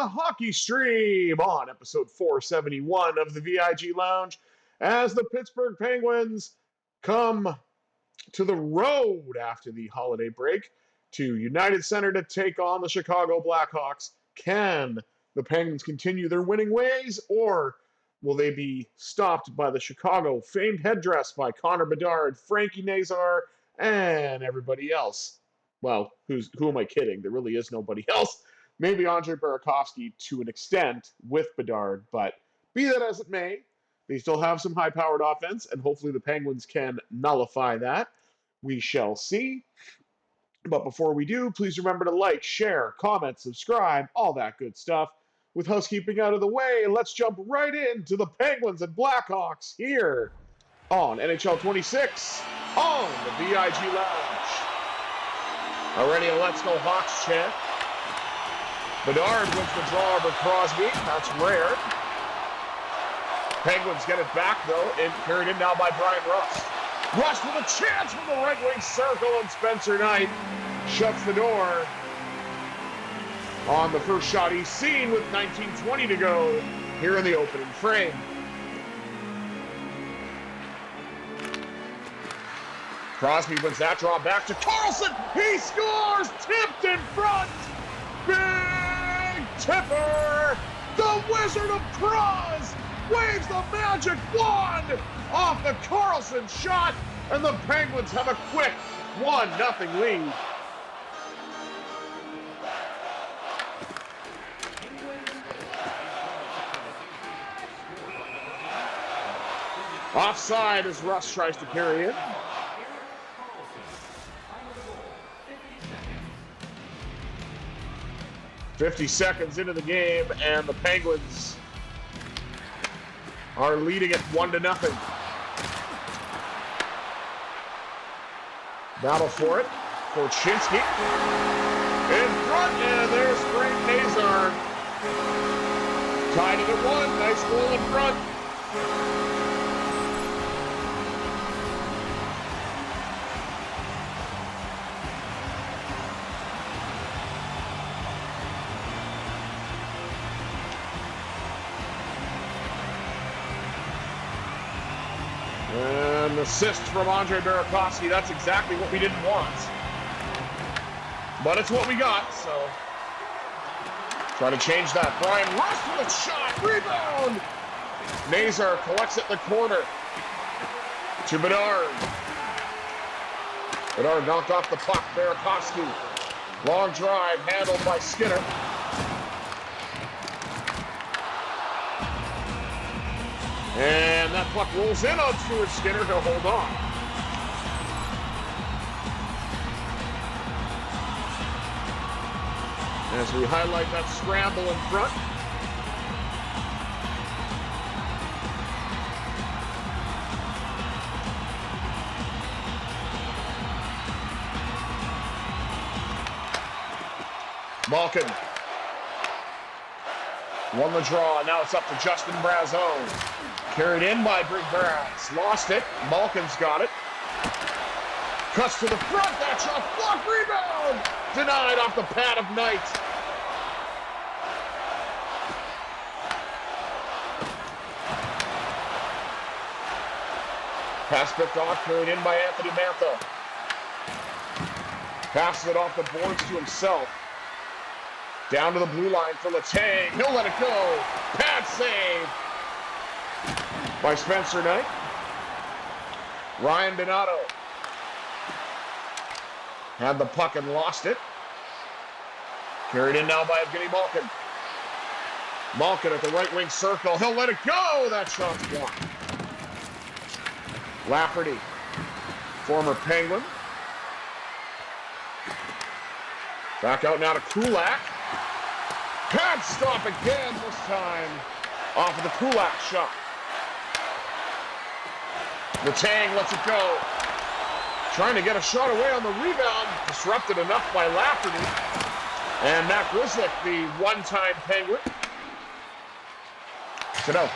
hockey stream on episode 471 of the VIG Lounge as the Pittsburgh Penguins come to the road after the holiday break to United Center to take on the Chicago Blackhawks. Can the Penguins continue their winning ways, or will they be stopped by the Chicago famed headdress by Connor Bedard, Frankie Nazar, and everybody else? Well, who am I kidding? There really is nobody else. Maybe Andre Burakovsky to an extent with Bedard, but be that as it may, they still have some high-powered offense, and hopefully the Penguins can nullify that. We shall see. But before we do, please remember to like, share, comment, subscribe, all that good stuff. With housekeeping out of the way, let's jump right into the Penguins and Blackhawks here on NHL 26 on the VIG Lounge. Already a Let's Go Hawks chant. Bedard wins the draw over Crosby. That's rare. Penguins get it back, though, and carried in now by Brian Rust. Rust with a chance from the right wing circle, and Spencer Knight shuts the door on the first shot he's seen with 19:20 to go here in the opening frame. Crosby wins that draw back to Carlson. He scores! Tipped in front! Big tipper! The Wizard of Cros waves the magic wand off the Carlson shot, and the Penguins have a quick 1-0 lead. Offside as Russ tries to carry it. "50 seconds into the game, and the Penguins are leading it 1-0. Battle for it. Korchinski in front, and there's Frank Nazar. Tied it at 1. Nice goal in front. An assist from Andre Burakovsky. That's exactly what we didn't want. But it's what we got, so try to change that. Brian Rust with a shot. Rebound. Nazar collects it in the corner to Bedard. Bedard knocked off the puck. Burakovsky. Long drive handled by Skinner. And that puck rolls in on Stuart Skinner. He'll hold on. As we highlight that scramble in front. Malkin won the draw. Now it's up to Justin Brazeau. Carried in by Brig Barats. Lost it. Malkin's got it. Cuts to the front. That shot. Block rebound. Denied off the pad of Knight. Pass picked off. Carried in by Anthony Mantha. Passes it off the boards to himself. Down to the blue line for Letang. He'll let it go. Pad save by Spencer Knight. Ryan Donato had the puck and lost it. Carried in now by Evgeny Malkin. Malkin at the right wing circle. He'll let it go. That shot's blocked. Lafferty, former Penguin. Back out now to Kulak. Pad stop again, this time off of the Kulak shot. Letang lets it go. Trying to get a shot away on the rebound. Disrupted enough by Lafferty. And Matt Grzelcyk, the one-time Penguin. So no.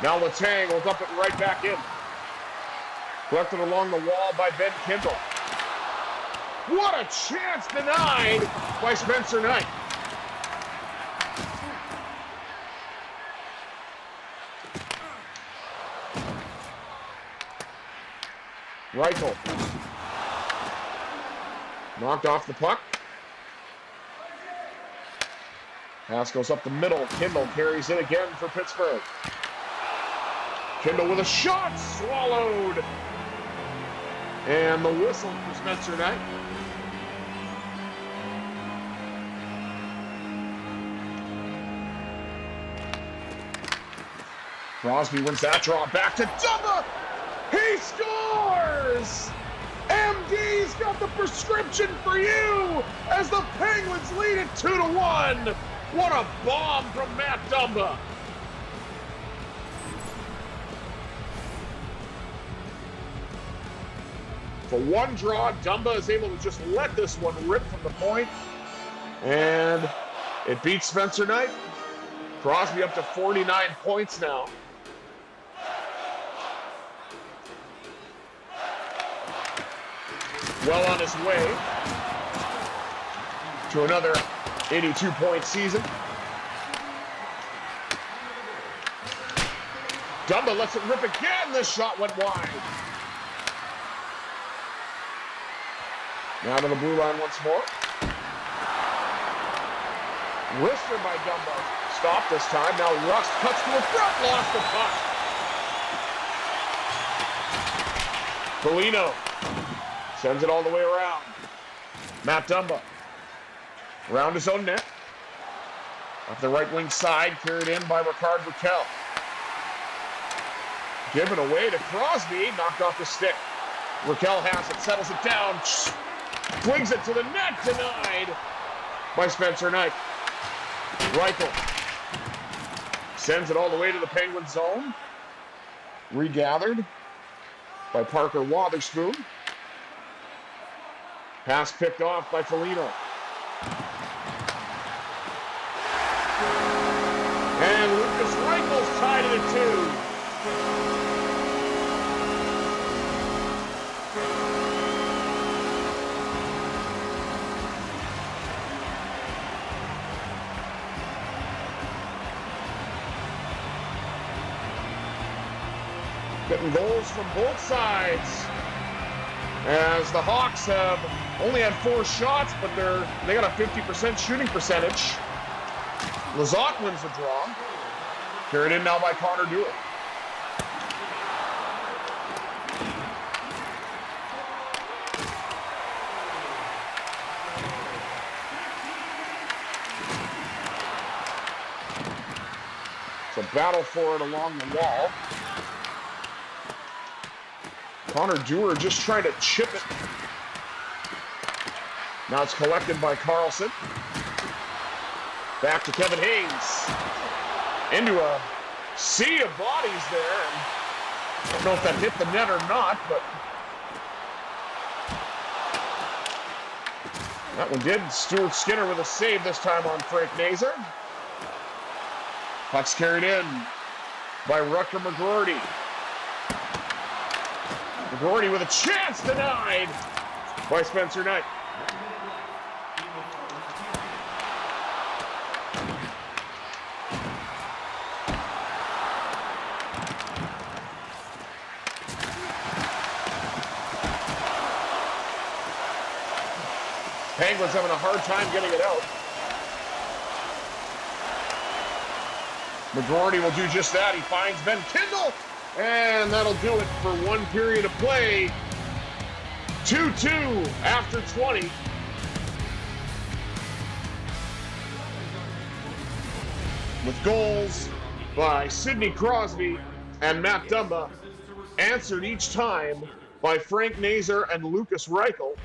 Now Letang will dump it right back in. Collected along the wall by Ben Kindle. What a chance denied by Spencer Knight. Reichel. Knocked off the puck. Pass goes up the middle. Kindle carries it again for Pittsburgh. Kindle with a shot. Swallowed. And the whistle for Spencer Knight. Crosby wins that draw. Back to Dumba. He scores! MD's got the prescription for you as the Penguins lead it 2-1. What a bomb from Matt Dumba. For one draw, Dumba is able to just let this one rip from the point. And it beats Spencer Knight. Crosby up to 49 points now. Well on his way to another 82-point season. Dumba lets it rip again. This shot went wide. Now to the blue line once more. Wrister by Dumba. Stopped this time. Now Rust cuts to the front. Lost the puck. Foligno sends it all the way around. Matt Dumba around his own net. Off the right wing side, carried in by Rickard Rakell. Given away to Crosby, knocked off the stick. Rakell has it, settles it down, swings it to the net, denied by Spencer Knight. Reichel sends it all the way to the Penguin zone. Regathered by Parker Wotherspoon. Pass picked off by Foligno. And Lucas Reichel's tied it at 2. Getting goals from both sides. As the Hawks have only had 4 shots, but they got a 50% shooting percentage. Lizotte wins the draw. Carried in now by Connor Dewar. It's a battle for it along the wall. Connor Dewar just trying to chip it. Now it's collected by Carlson. Back to Kevin Hayes. Into a sea of bodies there. I don't know if that hit the net or not, but that one did. Stuart Skinner with a save this time on Frank Nazar. Puck's carried in by Rutger McGroarty. McGroarty with a chance, denied by Spencer Knight. Penguins having a hard time getting it out. McGroarty will do just that. He finds Ben Kindle, and that'll do it for one period of play. 2-2 after 20. With goals by Sidney Crosby and Matt Dumba, answered each time by Frank Nazar and Lucas Reichel.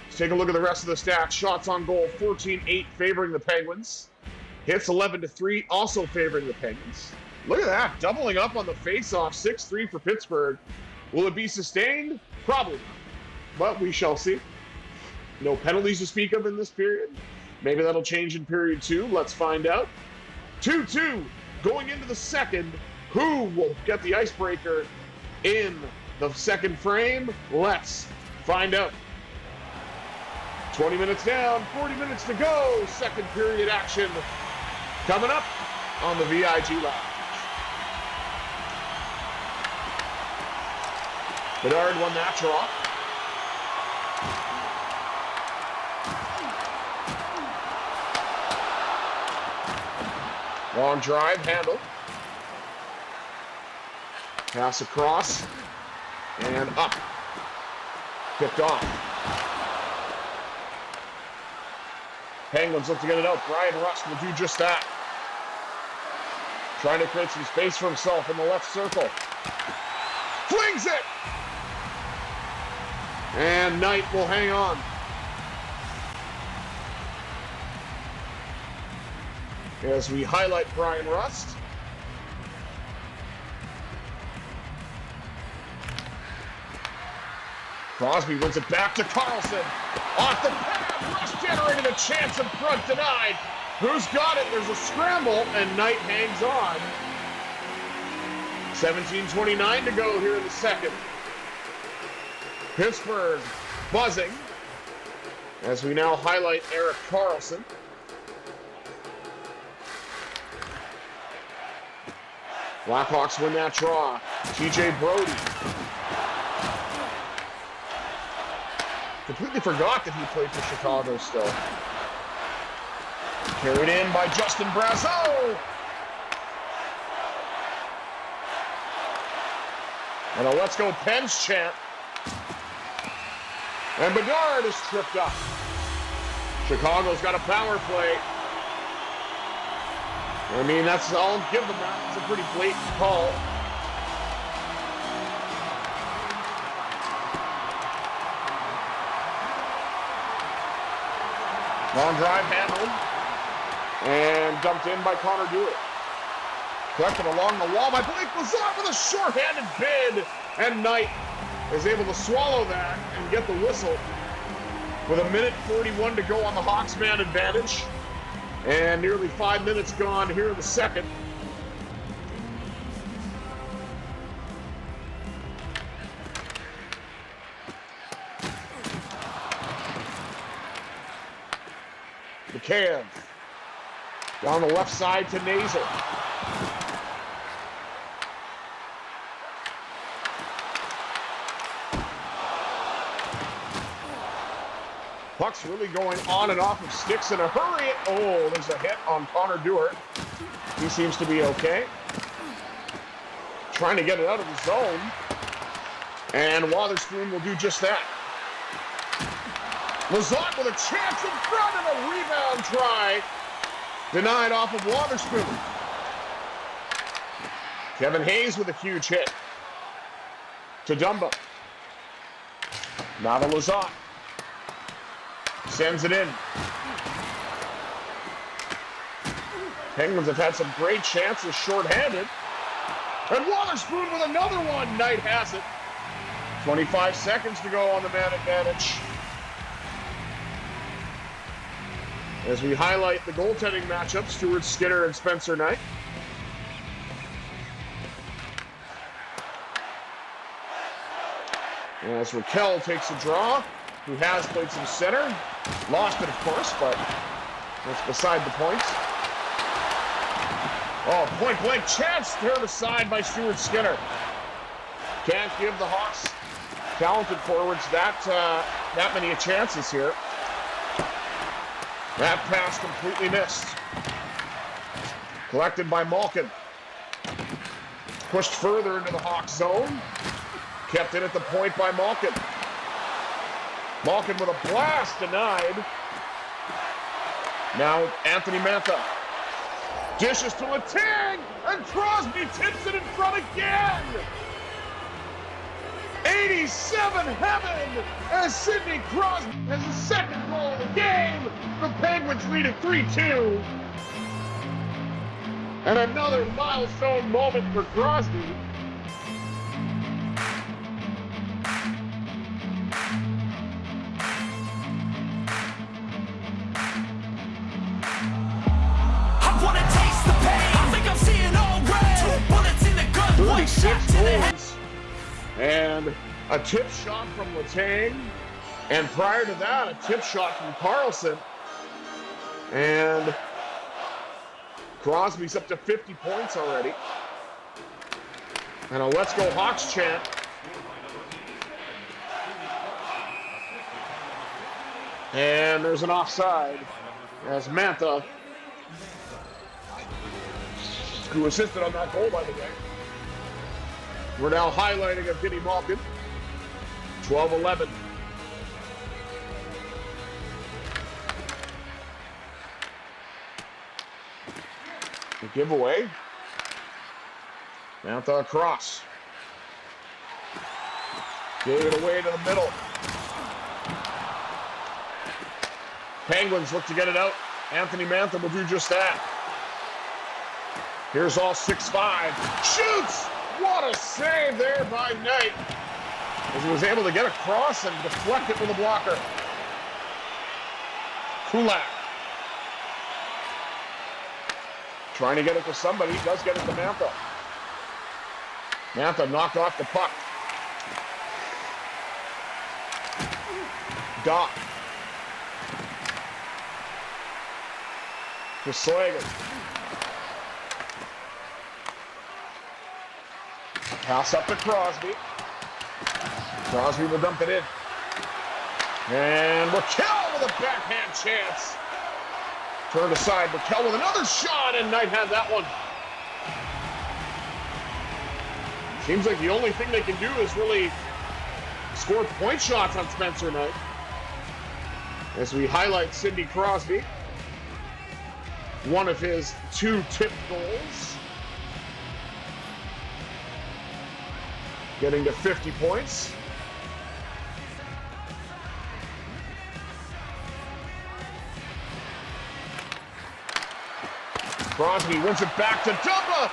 Let's take a look at the rest of the stats. Shots on goal, 14-8 favoring the Penguins. Hits 11-3, also favoring the Penguins. Look at that, doubling up on the face-off, 6-3 for Pittsburgh. Will it be sustained? Probably not, but we shall see. No penalties to speak of in this period. Maybe that'll change in period 2. Let's find out. 2-2 going into the second. Who will get the icebreaker in the second frame? Let's find out. 20 minutes down, 40 minutes to go. Second period action coming up on the VIG Lounge. Bedard won that draw. Long drive, handle. Pass across. And up. Picked off. Penguins look to get it out. Brian Rust will do just that. Trying to create some space for himself in the left circle. Flings it! And Knight will hang on. As we highlight Brian Rust. Crosby wins it back to Carlson. Off the pad, Rust generated a chance in front, denied. Who's got it? There's a scramble, and Knight hangs on. 17:29 to go here in the second. Pittsburgh buzzing as we now highlight Erik Karlsson. Blackhawks win that draw. TJ Brody. Completely forgot that he played for Chicago still. Carried in by Justin Brazeau. And a let's go Pens chant. And Bedard is tripped up. Chicago's got a power play. I mean, that's all I'll give them that. It's a pretty blatant call. Long drive handled. And dumped in by Connor Dewar. Collected along the wall by Blake Lazar with a short-handed bid. And Knight is able to swallow that and get the whistle with 1:41 to go on the Hawks man advantage. And nearly 5 minutes gone here in the second. McCann down the left side to Nazer. Puck's really going on and off of sticks in a hurry. Oh, there's a hit on Connor Dewar. He seems to be okay. Trying to get it out of the zone. And Wotherspoon will do just that. Lazat with a chance in front and a rebound try. Denied off of Wotherspoon. Kevin Hayes with a huge hit. To Dumba. Now to Lazat. Sends it in. Penguins have had some great chances short-handed. And Wotherspoon with another one. Knight has it. 25 seconds to go on the man advantage. As we highlight the goaltending matchup, Stuart Skinner and Spencer Knight. As Raquel takes a draw, who has played some center. Lost it, of course, but that's beside the point. Oh, point-blank chance turned aside by Stuart Skinner. Can't give the Hawks talented forwards that many chances here. That pass completely missed. Collected by Malkin. Pushed further into the Hawks zone. Kept in at the point by Malkin. Malkin with a blast denied. Now Anthony Mantha. Dishes to Letang, and Crosby tips it in front again. 87 heaven as Sidney Crosby has the second goal of the game. The Penguins lead at 3-2. And another milestone moment for Crosby. I wanna taste the pain. I think I'm seeing all red. 2 bullets in the gun, 1 shot 36 to the head. goals. And a tip shot from Letang. And prior to that, a tip shot from Karlsson. And Crosby's up to 50 points already. And a Let's Go Hawks chant. And there's an offside as Mantha, who assisted on that goal, by the way. We're now highlighting of Evgeny Malkin. 12-11. The giveaway. Mantha across. Gave it away to the middle. Penguins look to get it out. Anthony Mantha will do just that. Here's all 6'5". Shoots! What a save there by Knight, as he was able to get across and deflect it with a blocker. Kulak. Trying to get it to somebody. He does get it to Mantha. Mantha knocked off the puck. Doc. To Slager. Pass up to Crosby. Crosby will dump it in. And Raquel with a backhand chance. Turned aside. Raquel with another shot, and Knight had that one. Seems like the only thing they can do is really score point shots on Spencer Knight. As we highlight Sidney Crosby. One of his 2 tipped goals. Getting to 50 points. Crosby wins it back to Dumba.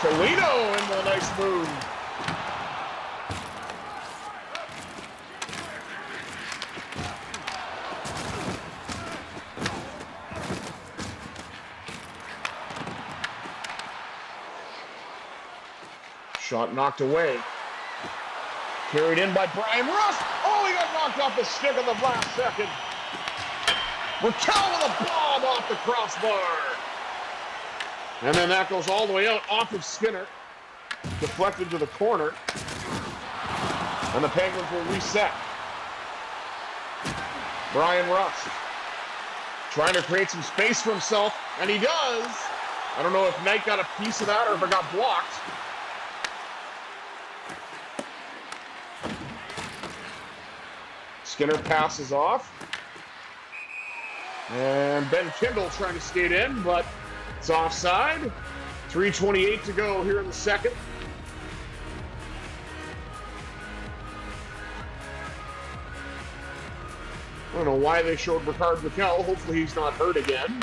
Toledo in the nice move. Shot knocked away. Carried in by Brian Rust. Oh, he got knocked off the stick in the last second. Raquel with a bomb off the crossbar. And then that goes all the way out off of Skinner. Deflected to the corner. And the Penguins will reset. Brian Rust trying to create some space for himself, and he does. I don't know if Knight got a piece of that or if it got blocked. Skinner passes off. And Ben Kindle trying to skate in, but it's offside. 3:28 to go here in the second. I don't know why they showed Ricard Raquel. Hopefully he's not hurt again.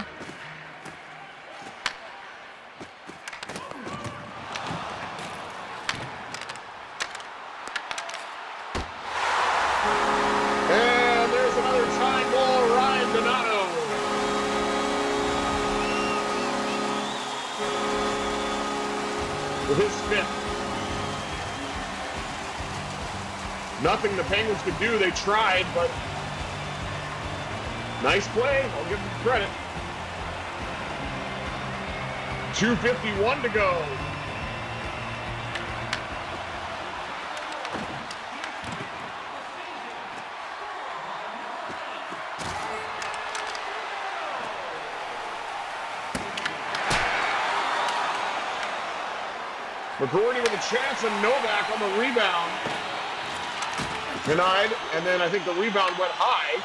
And there's another tying goal, Ryan Donato. With his fifth. Nothing the Penguins could do. They tried, but nice play. I'll give them credit. 2:51 to go. McGroarty with a chance, and Novak on the rebound. Denied, and then I think the rebound went high.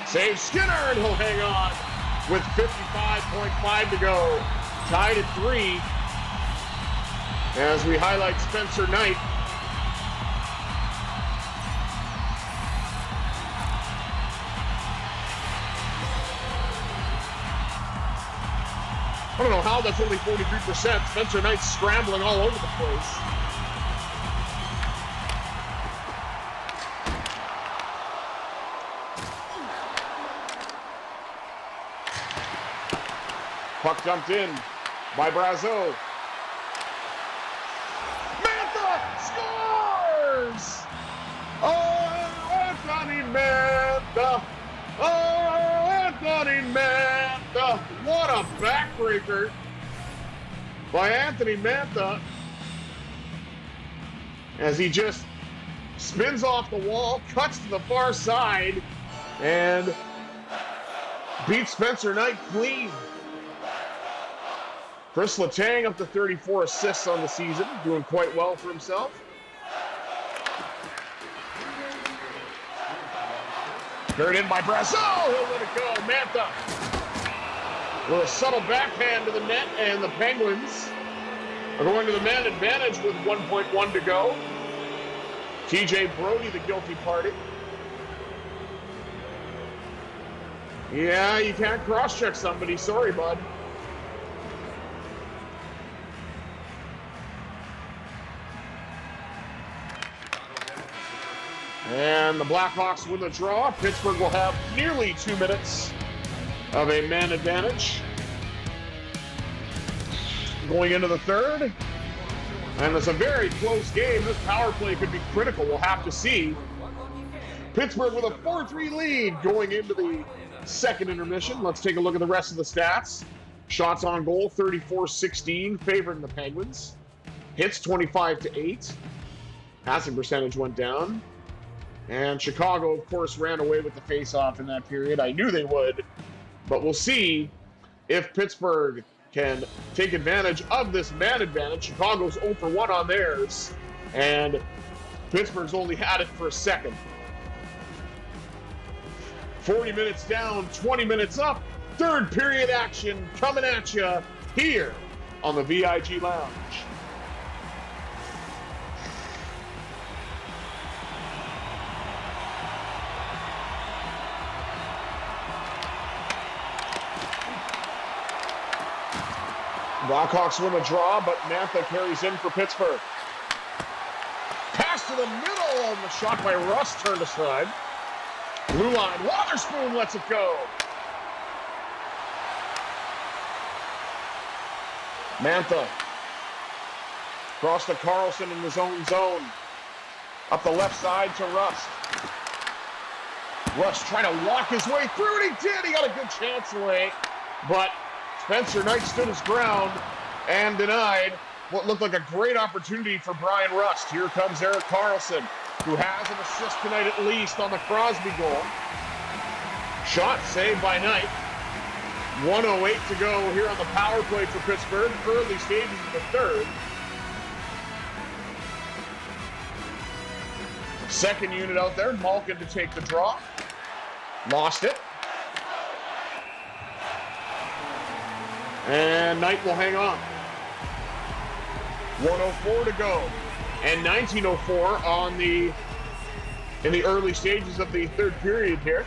Save Skinner, and he'll hang on with 55.5 to go. Tied at 3 as we highlight Spencer Knight. I don't know how that's only 43%. Spencer Knight's scrambling all over the place. Puck dumped in by Brazeau. Mantha scores! Oh, Anthony Mantha! Oh, Anthony Mantha! What a backbreaker by Anthony Mantha as he just spins off the wall, cuts to the far side, and beats Spencer Knight clean. Chris Letang up to 34 assists on the season, doing quite well for himself. Carried in by Brazeau, he'll let it go. Mantha with a subtle backhand to the net, and the Penguins are going to the man advantage with 1.1 to go. TJ Brody, the guilty party. Yeah, you can't cross-check somebody. Sorry, bud. And the Blackhawks win the draw. Pittsburgh will have nearly 2 minutes of a man advantage going into the third. And it's a very close game. This power play could be critical. We'll have to see. Pittsburgh with a 4-3 lead going into the second intermission. Let's take a look at the rest of the stats. Shots on goal, 34-16, favoring the Penguins. Hits, 25-8. Passing percentage went down. And Chicago, of course, ran away with the face-off in that period. I knew they would. But we'll see if Pittsburgh can take advantage of this man advantage. Chicago's 0 for 1 on theirs, and Pittsburgh's only had it for a second. 40 minutes down, 20 minutes up. Third period action coming at you here on the VIG Lounge. Blackhawks win the draw, but Mantha carries in for Pittsburgh. Pass to the middle, and the shot by Russ turned aside. Blue line, Wotherspoon lets it go. Mantha across to Carlson in his own zone. Up the left side to Russ. Russ trying to walk his way through, and he did. He got a good chance away, but Spencer Knight stood his ground and denied what looked like a great opportunity for Brian Rust. Here comes Erik Karlsson, who has an assist tonight at least on the Crosby goal. Shot saved by Knight. 1:08 to go here on the power play for Pittsburgh. Early stages of the third. Second unit out there, Malkin to take the draw. Lost it. And Knight will hang on. 1:04 to go. And 19:04 in the early stages of the third period here.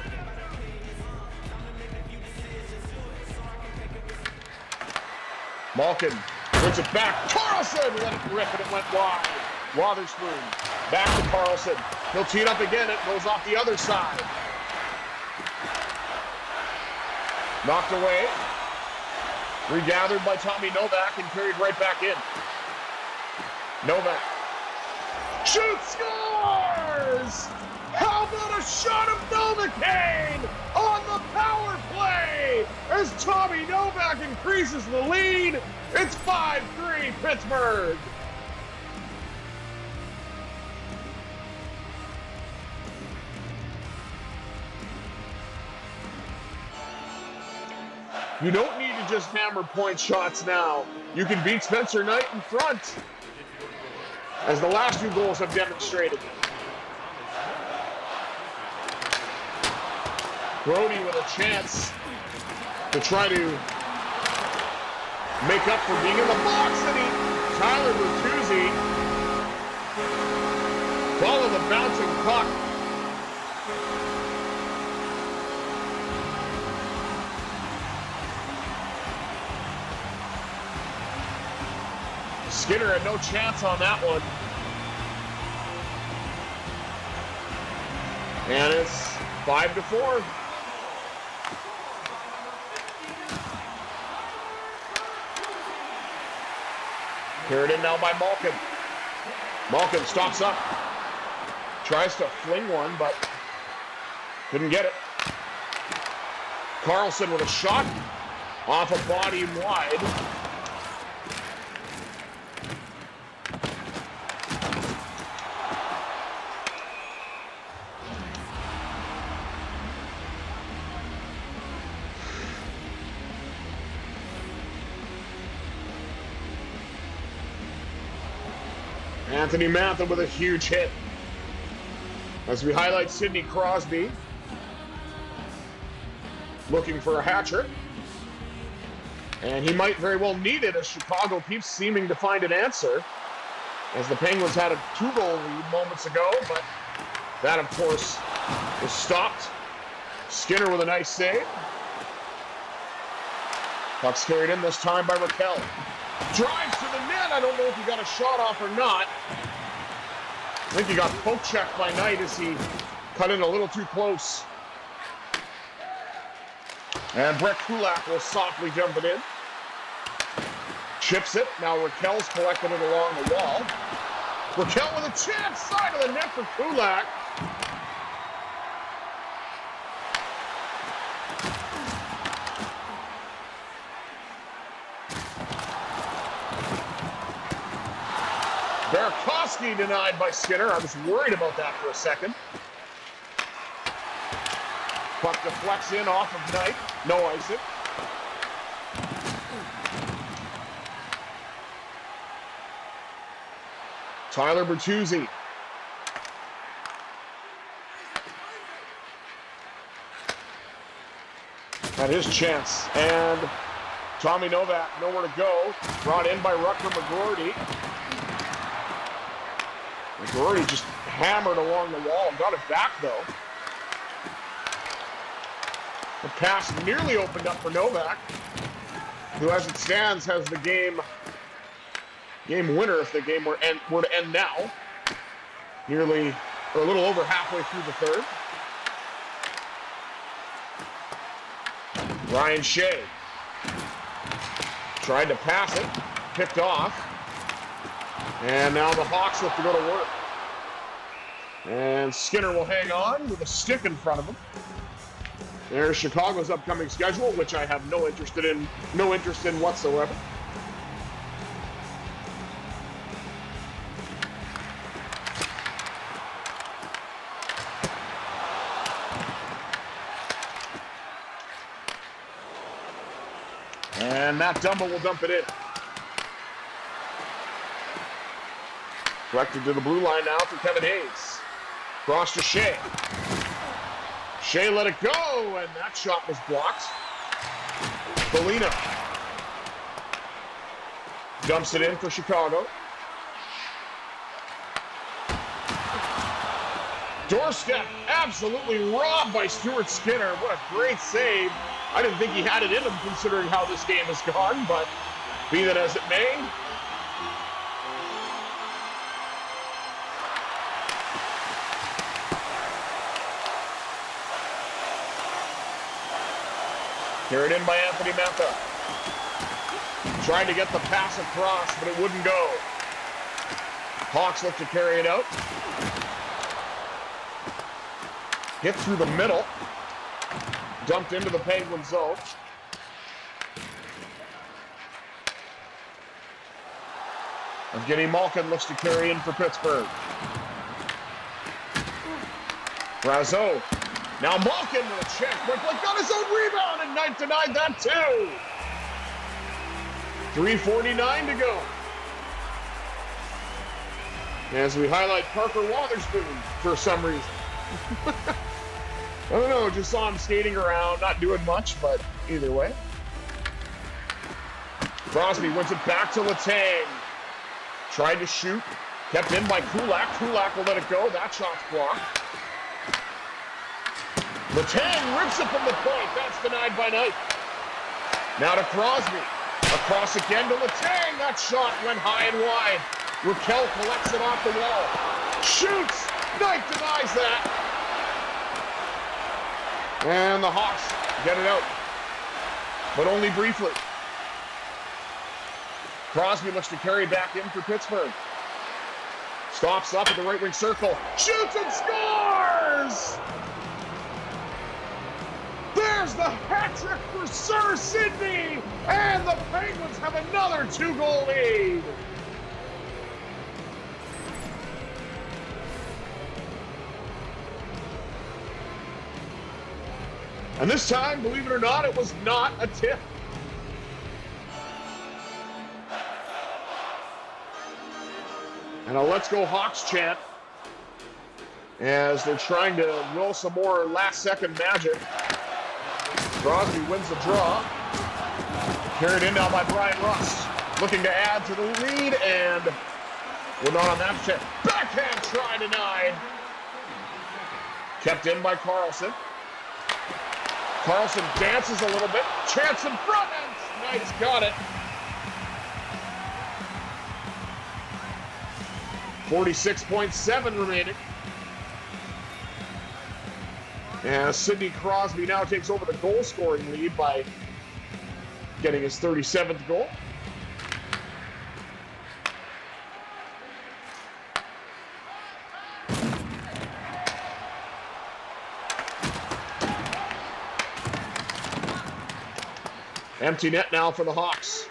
Malkin puts it back. Karlsson let it rip, and it went wide. Wotherspoon back to Karlsson. He'll tee it up again. It goes off the other side. Knocked away. Regathered by Tommy Novak and carried right back in. Novak shoots, scores! How about a shot of Novocaine on the power play as Tommy Novak increases the lead. It's 5-3 Pittsburgh. You don't need to just hammer point shots now. You can beat Spencer Knight in front, as the last two goals have demonstrated. Brody with a chance to try to make up for being in the box, and Tyler Bertuzzi follow the bouncing puck. Skinner had no chance on that one. And it's 5-4. Carried in now by Malkin. Malkin stops up. Tries to fling one, but couldn't get it. Carlson with a shot. Off a body wide. Anthony Mantha with a huge hit. As we highlight Sidney Crosby looking for a hat trick. And he might very well need it as Chicago keeps seeming to find an answer. As the Penguins had a 2-goal lead moments ago, but that, of course, was stopped. Skinner with a nice save. Puck's carried in this time by Raquel. Drives to the net. I don't know if he got a shot off or not. I think he got poke checked by Knight as he cut in a little too close. And Brett Kulak will softly jump it in. Chips it. Now Raquel's collecting it along the wall. Raquel with a chance. Side of the net for Kulak. Burakovsky denied by Skinner. I was worried about that for a second. Puck deflects in off of Knight. No icing. Tyler Bertuzzi. Had his chance. And Tommy Novak nowhere to go. Brought in by Rutger McGroarty. McGroarty just hammered along the wall. Got it back though. The pass nearly opened up for Novak, who, as it stands, has the game winner if the game were to end now. Nearly, or a little over halfway through the third. Ryan Shea tried to pass it, picked off, and now the Hawks have to go to work. And Skinner will hang on with a stick in front of him. There's Chicago's upcoming schedule, which I have no interest in whatsoever. And Matt Dumba will dump it in. Directed to the blue line now for Kevin Hayes. Cross to Shea. Shea let it go, and that shot was blocked. Belina dumps it in for Chicago. Doorstep absolutely robbed by Stuart Skinner. What a great save. I didn't think he had it in him considering how this game has gone, but be that as it may. Carried in by Anthony Mantha. Trying to get the pass across, but it wouldn't go. Hawks look to carry it out. Hit through the middle. Dumped into the Penguin zone. Evgeny Malkin looks to carry in for Pittsburgh. Brazeau. Now Malkin with a chance. Brooklyn got his own rebound, and Knight denied that too. 3:49 to go. As we highlight Parker Wotherspoon for some reason. I don't know, just saw him skating around, not doing much, but either way. Crosby wins it back to Letang. Tried to shoot, kept in by Kulak. Kulak will let it go. That shot's blocked. Letang rips it from the point. That's denied by Knight. Now to Crosby. Across again to Letang. That shot went high and wide. Raquel collects it off the wall. Shoots. Knight denies that. And the Hawks get it out. But only briefly. Crosby looks to carry back in for Pittsburgh. Stops up at the right wing circle. Shoots and scores! There's the hat trick for Sir Sidney! And the Penguins have another 2-goal lead! And this time, believe it or not, it was not a tip. And a "Let's Go Hawks" chant as they're trying to will some more last-second magic. Crosby wins the draw. Carried in now by Brian Rust. Looking to add to the lead, and we're not on that shit. Backhand try denied. Kept in by Carlson. Carlson dances a little bit. Chance in front, and Knight's got it. 46.7 remaining. And Sidney Crosby now takes over the goal-scoring lead by getting his 37th goal. Empty net now for the Hawks.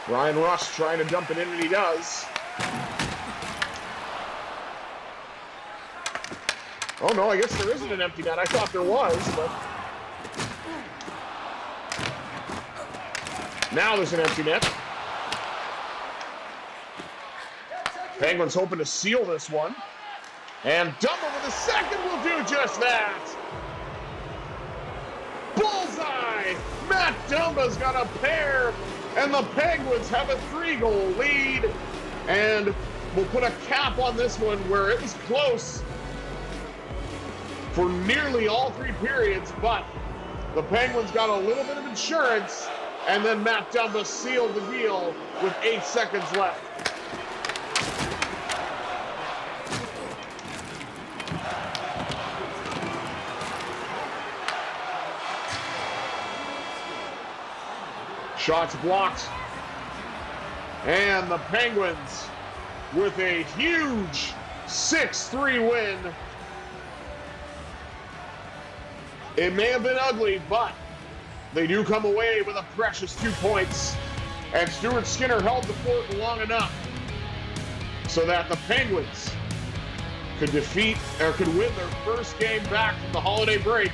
Ryan Rust trying to dump it in, and he does. Oh no, I guess there isn't an empty net. I thought there was, but now there's an empty net. Penguins hoping to seal this one. And Dumba with a second will do just that. Bullseye! Matt Dumba's got a pair, and the Penguins have a 3-goal lead. And we'll put a cap on this one where it was close for nearly all 3 periods, but the Penguins got a little bit of insurance, and then Matt Dumba sealed the deal with 8 seconds left. Shots blocked. And the Penguins with a huge 6-3 win. It may have been ugly, but they do come away with a precious 2 points. And Stuart Skinner held the fort long enough so that the Penguins could win their first game back from the holiday break.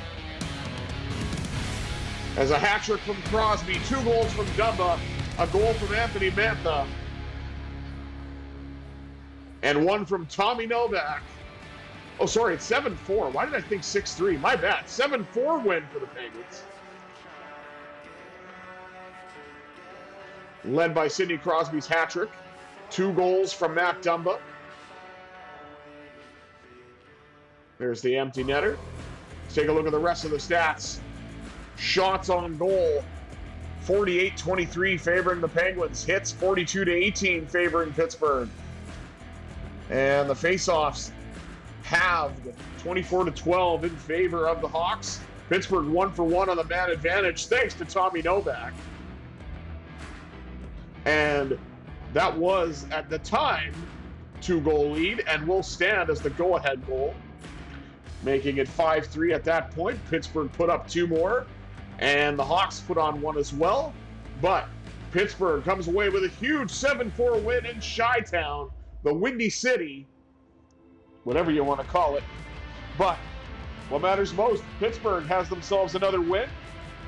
As a hat trick from Crosby, 2 goals from Dumba, a goal from Anthony Mantha, and 1 from Tommy Novak. Oh, sorry, it's 7-4. Why did I think 6-3? My bad. 7-4 win for the Penguins. Led by Sidney Crosby's hat trick. 2 goals from Matt Dumba. There's the empty netter. Let's take a look at the rest of the stats. Shots on goal, 48-23 favoring the Penguins. Hits, 42-18 favoring Pittsburgh. And the faceoffs halved, 24-12 in favor of the Hawks. Pittsburgh 1-for-1 on the man advantage thanks to Tommy Novak. And that was, at the time, 2-goal lead and will stand as the go-ahead goal, making it 5-3 at that point. Pittsburgh put up 2 more. And the Hawks put on 1 as well. But Pittsburgh comes away with a huge 7-4 win in Chi-Town, the Windy City, whatever you want to call it. But what matters most, Pittsburgh has themselves another win.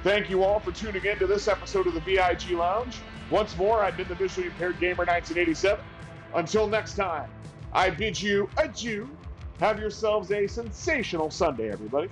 Thank you all for tuning in to this episode of the VIG Lounge. Once more, I've been the Visually Impaired Gamer 1987. Until next time, I bid you adieu. Have yourselves a sensational Sunday, everybody.